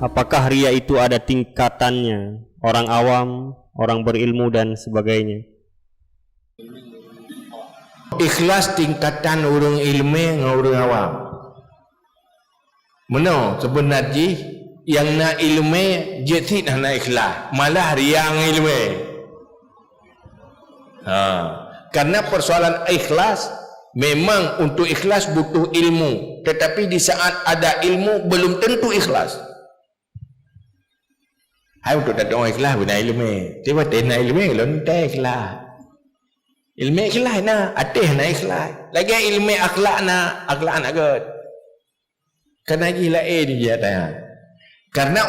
apakah riya itu ada tingkatannya, orang awam, orang berilmu dan sebagainya? Ikhlas tingkatan orang ilmu dengan orang awam. Mana sebenarnya yang nak ilmu je tidak nak ikhlas, malah riya dengan ilmu. Karena persoalan ikhlas, memang untuk ikhlas butuh ilmu, tetapi di saat ada ilmu belum tentu ikhlas. Hai untuk tak tahu ikhlas guna ilmu, tiba tiba ilmu kalau tak ikhlas, ilmu ikhlas na, atih na ikhlas, lagi ilmu akhlak na kot. Karena gila ni dia tanya. Karena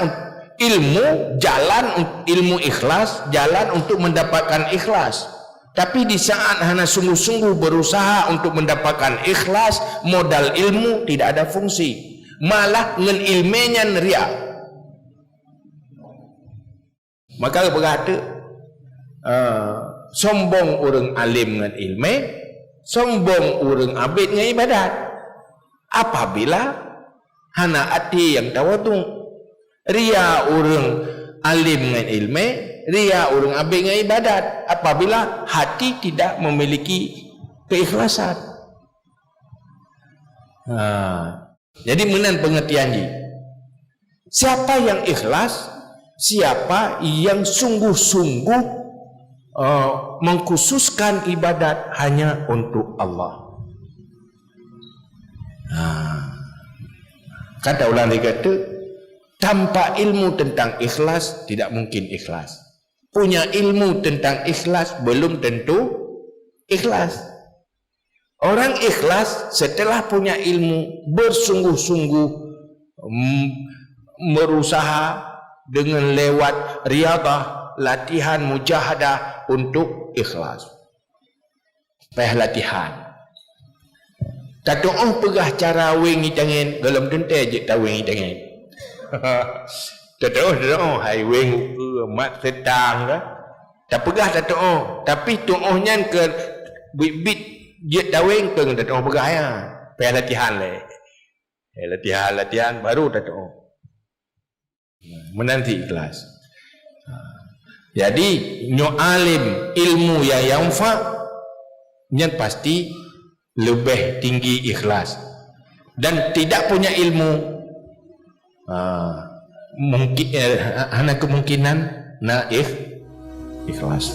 ilmu jalan, ilmu ikhlas jalan untuk mendapatkan ikhlas. Tapi di saat hana sungguh-sungguh berusaha untuk mendapatkan ikhlas, modal ilmu tidak ada fungsi, malah ngen ilmunya ria. Maka berkata sombong orang alim dengan ilmu, sombong orang abid dengan ibadat. Apabila hana hati yang tawadung, ria orang alim dengan ilmu, ria orang abid dengan ibadat, apabila hati tidak memiliki keikhlasan. Jadi menan pengertian ni, siapa yang ikhlas, siapa yang sungguh-sungguh mengkhususkan ibadat hanya untuk Allah. Kata ulang dia kata, tanpa ilmu tentang ikhlas tidak mungkin ikhlas. Punya ilmu tentang ikhlas belum tentu ikhlas. Orang ikhlas setelah punya ilmu, bersungguh-sungguh berusaha dengan lewat riadah, latihan mujahadah untuk ikhlas. Payah latihan. Tak tahu pegah cara wengi tangan dalam tentai je tahu wengi tangan. Tak tahu hai weng mat sedang dah. Tak pegah tak tahu. Tapi tuohnya ke bit je taweng ke tak tahu pegah ya. Payah latihan le. Latihan baru tak tahu. Menanti ikhlas. Jadi nyo alim ilmu yang yanfa nyen pasti lebih tinggi ikhlas, dan tidak punya ilmu mungkin hanya kemungkinan ikhlas.